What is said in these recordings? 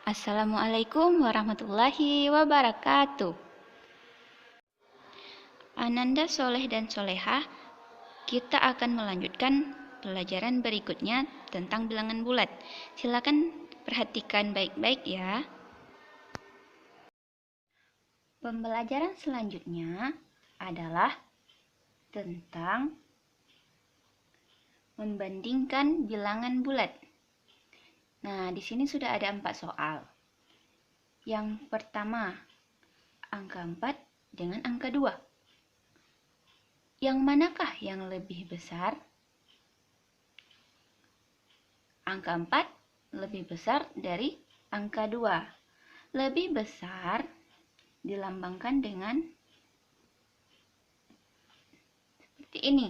Assalamualaikum warahmatullahi wabarakatuh. Ananda Soleh dan Solehah, kita akan melanjutkan pelajaran berikutnya tentang bilangan bulat. Silakan perhatikan baik-baik ya. Pembelajaran selanjutnya adalah tentang membandingkan bilangan bulat. Nah, di sini sudah ada 4 soal. Yang pertama, angka 4 dengan angka 2. Yang manakah yang lebih besar? Angka 4 lebih besar dari angka 2. Lebih besar dilambangkan dengan seperti ini.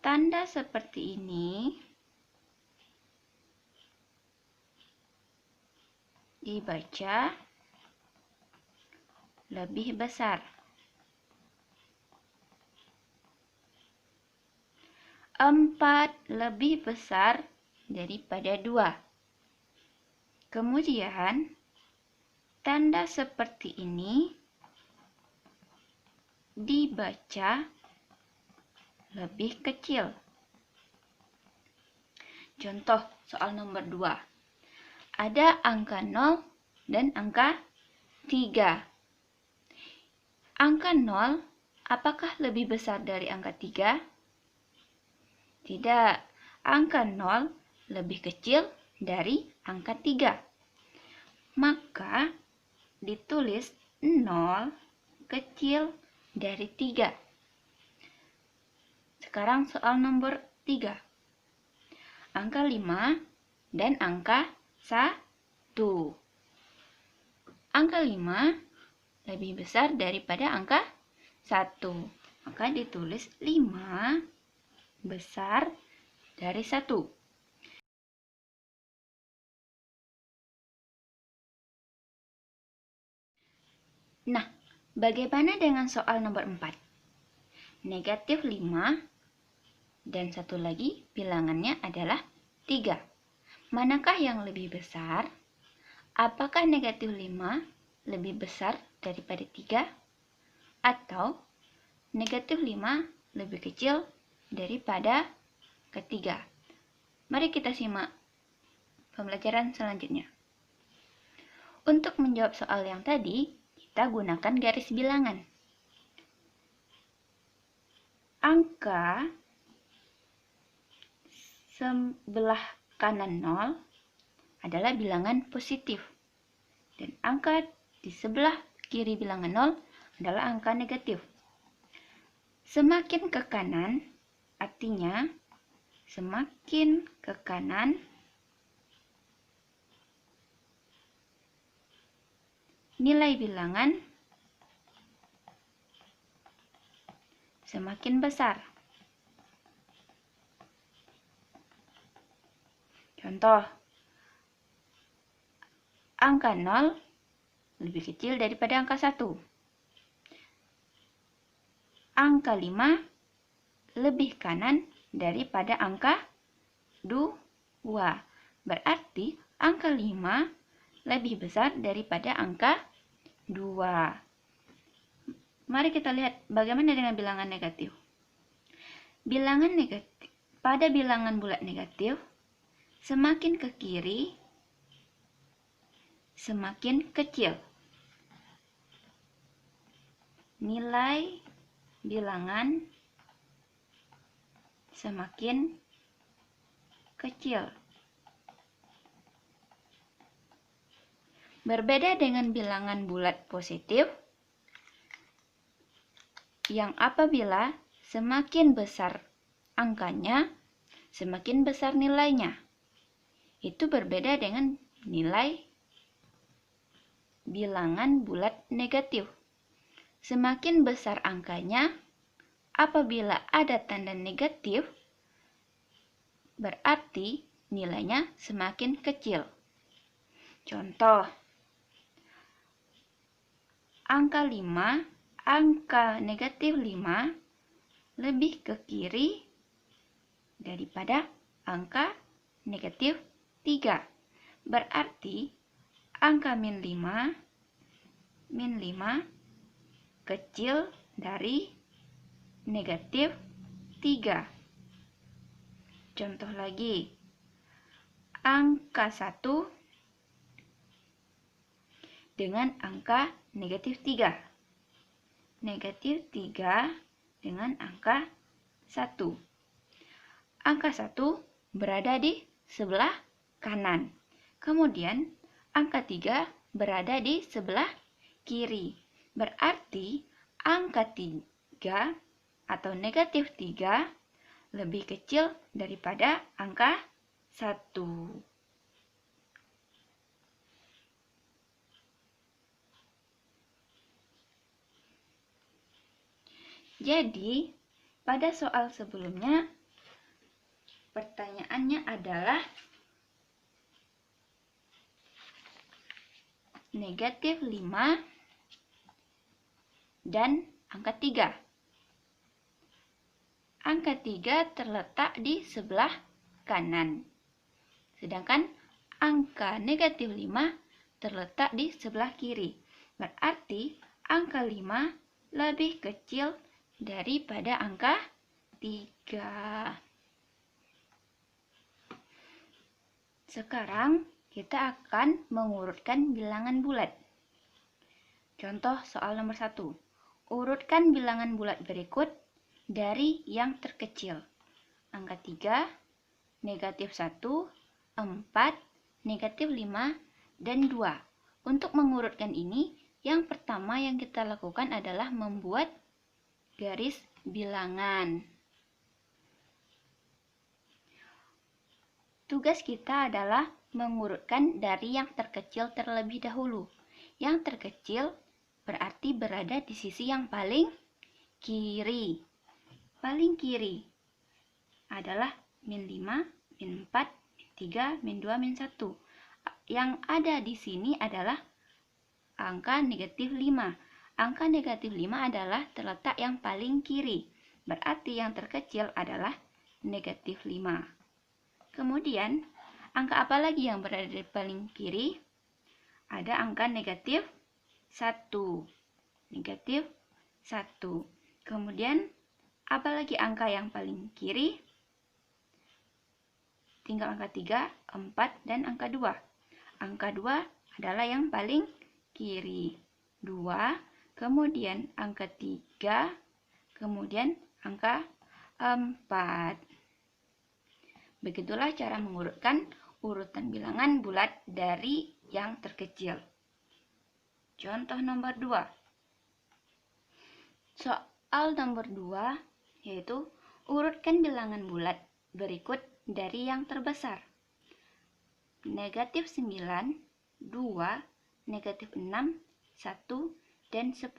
Tanda seperti ini dibaca lebih besar. 4 lebih besar daripada 2. Kemudian, tanda seperti ini dibaca lebih kecil. Contoh soal nomor 2. Ada angka 0 dan angka 3. Angka 0 apakah lebih besar dari angka 3? Tidak, angka 0 lebih kecil dari angka 3. Maka ditulis 0 kecil dari 3. Sekarang soal nomor 3. Angka 5 dan angka 1. Angka 5 lebih besar daripada angka 1. Maka ditulis 5 besar dari 1. Nah, bagaimana dengan soal nomor 4? Negatif 5 dan satu lagi bilangannya adalah 3. Manakah yang lebih besar? Apakah negatif 5 lebih besar daripada 3? Atau negatif 5 lebih kecil daripada ketiga? Mari kita simak pembelajaran selanjutnya. Untuk menjawab soal yang tadi, kita gunakan garis bilangan. Angka sebelah kanan 0 adalah bilangan positif. Dan angka di sebelah kiri bilangan 0 adalah angka negatif. Semakin ke kanan, artinya semakin ke kanan, nilai bilangan semakin besar. Contoh, angka 0 lebih kecil daripada angka 1. Angka 5 lebih kanan daripada angka 2. Berarti angka 5 lebih besar daripada angka 2. Mari kita lihat bagaimana dengan bilangan negatif. Bilangan negatif, pada bilangan bulat negatif, semakin ke kiri, semakin kecil. Nilai bilangan semakin kecil. Berbeda dengan bilangan bulat positif, yang apabila semakin besar angkanya, semakin besar nilainya. Itu berbeda dengan nilai bilangan bulat negatif. Semakin besar angkanya, apabila ada tanda negatif, berarti nilainya semakin kecil. Contoh, angka 5, angka negatif 5 lebih ke kiri daripada angka negatif 3. Berarti angka min 5 kecil dari negatif 3. Contoh lagi, angka 1 dengan angka negatif 3. Negatif 3 dengan angka 1. Angka 1 berada di sebelah kanan. Kemudian angka 3 berada di sebelah kiri. Berarti angka 3 atau negatif 3 lebih kecil daripada angka 1. Jadi, pada soal sebelumnya, pertanyaannya adalah negatif 5 dan angka 3. Angka 3 terletak di sebelah kanan. Sedangkan angka negatif 5 terletak di sebelah kiri. Berarti angka 5 lebih kecil daripada angka 3. Sekarang kita akan mengurutkan bilangan bulat. Contoh soal nomor 1. Urutkan bilangan bulat berikut dari yang terkecil. Angka 3, negatif 1, 4, negatif 5, dan 2. Untuk mengurutkan ini, yang pertama yang kita lakukan adalah membuat garis bilangan. Tugas kita adalah mengurutkan dari yang terkecil terlebih dahulu. Yang terkecil berarti berada di sisi yang paling kiri. Paling kiri adalah min 5, min 4, min 3, min 2, min 1. Yang ada di sini adalah angka negatif 5. Angka negatif 5 adalah terletak yang paling kiri. Berarti yang terkecil adalah negatif 5. Kemudian, angka apa lagi yang berada di paling kiri? Ada angka negatif 1. Negatif 1. Kemudian, apa lagi angka yang paling kiri? Tinggal angka 3, 4, dan angka 2. Angka 2 adalah yang paling kiri. 2, kemudian angka 3, kemudian angka 4. Begitulah cara mengurutkan urutan bilangan bulat dari yang terkecil. Contoh nomor 2. Soal nomor 2 yaitu urutkan bilangan bulat berikut dari yang terbesar. Negatif 9, 2, negatif 6, 1, dan 10.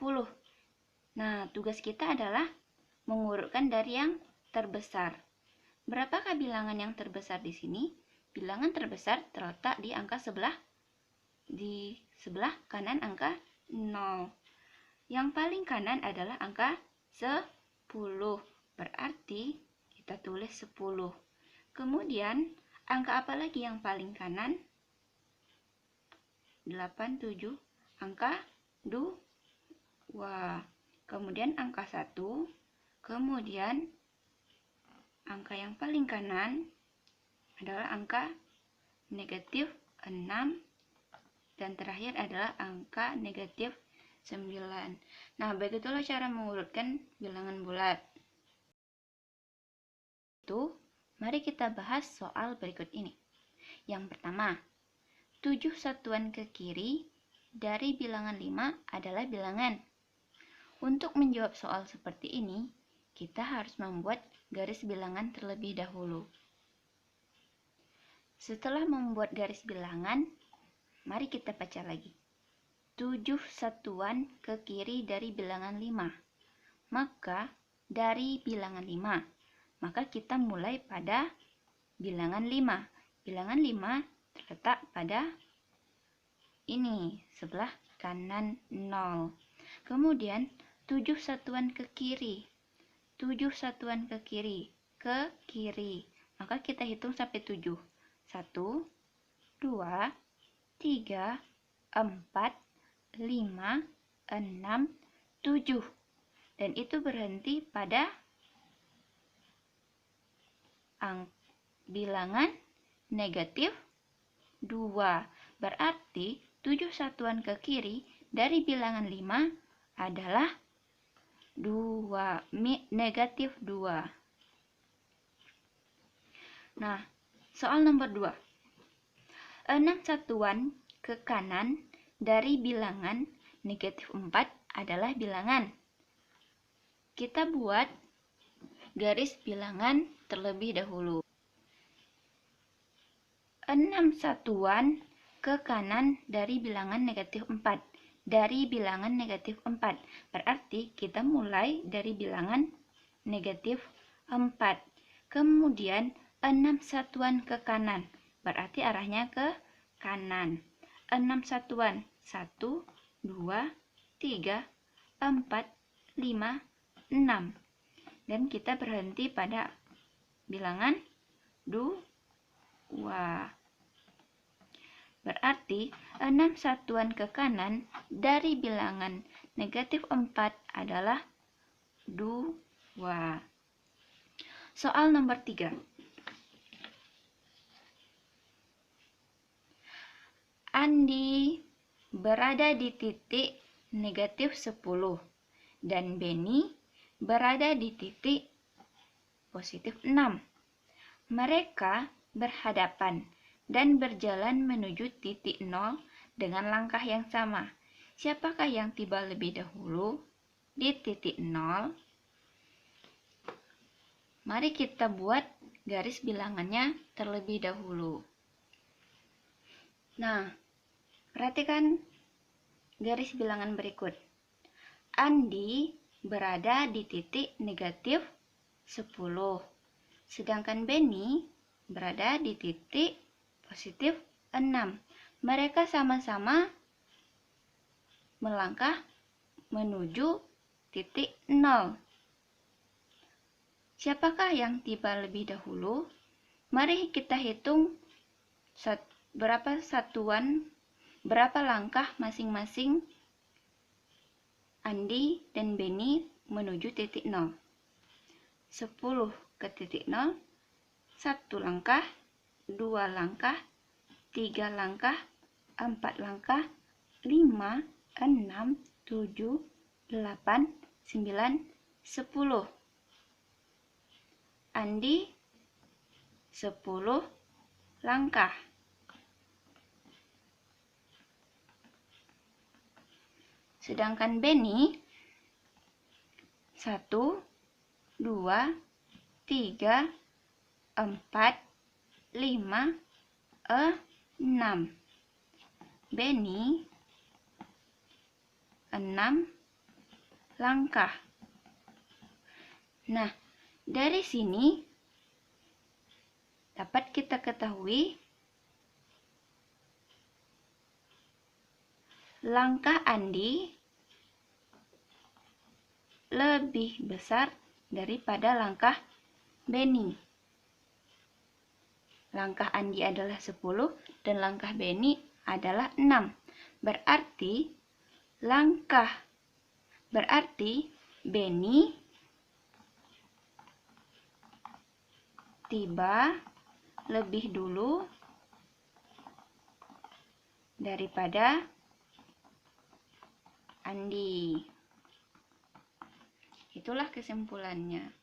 Nah, tugas kita adalah mengurutkan dari yang terbesar. Berapakah bilangan yang terbesar di sini? Bilangan terbesar terletak di angka di sebelah kanan angka 0. Yang paling kanan adalah angka 10. Berarti kita tulis 10. Kemudian angka apa lagi yang paling kanan? 8, 7. Angka 2. Kemudian angka 1. Kemudian angka yang paling kanan adalah angka negatif 6, dan terakhir adalah angka negatif 9. Nah, begitulah cara mengurutkan bilangan bulat. Mari kita bahas soal berikut ini. Yang pertama, 7 satuan ke kiri dari bilangan 5 adalah bilangan. Untuk menjawab soal seperti ini, kita harus membuat garis bilangan terlebih dahulu. Setelah membuat garis bilangan, mari kita baca lagi. 7 satuan ke kiri dari bilangan 5. Maka dari bilangan 5, maka kita mulai pada bilangan 5. Bilangan 5 terletak pada ini, sebelah kanan 0. Kemudian 7 satuan ke kiri. 7 satuan ke kiri. Maka kita hitung sampai 7. 1, 2, 3, 4, 5, 6, 7. Dan itu berhenti pada bilangan negatif 2. Berarti 7 satuan ke kiri dari bilangan 5 adalah 2, negatif 2. Nah, soal nomor 2. 6 satuan ke kanan dari bilangan negatif 4 adalah bilangan. Kita buat garis bilangan terlebih dahulu. 6 satuan ke kanan dari bilangan negatif 4. Dari bilangan negatif 4. Berarti kita mulai dari bilangan negatif 4. Kemudian 6 satuan ke kanan. Berarti arahnya ke kanan. 6 satuan. 1, 2, 3, 4, 5, 6. Dan kita berhenti pada bilangan 2. Berarti 6 satuan ke kanan dari bilangan negatif 4 adalah 2. Soal nomor 3. Andi berada di titik negatif 10 dan Benny berada di titik positif 6. Mereka berhadapan dan berjalan menuju titik 0 dengan langkah yang sama. Siapakah yang tiba lebih dahulu di titik 0? Mari kita buat garis bilangannya terlebih dahulu. Nah, perhatikan garis bilangan berikut. Andi berada di titik negatif 10. Sedangkan Benny berada di titik positif 6. Mereka sama-sama melangkah menuju titik 0. Siapakah yang tiba lebih dahulu? Mari kita hitung berapa langkah masing-masing Andi dan Benny menuju titik 0. 10 ke titik 0, 1 langkah, 2 langkah, 3 langkah, 4 langkah, 5, 6, 7, 8, 9, 10. Andi 10 langkah. Sedangkan Benny 1, 2, 3, 4, 5, 6. Benny 6 langkah. Nah, dari sini dapat kita ketahui langkah Andi lebih besar daripada langkah Benny. Langkah Andi adalah 10 dan langkah Benny adalah 6. Berarti Benny tiba lebih dulu daripada Andi. Itulah kesimpulannya.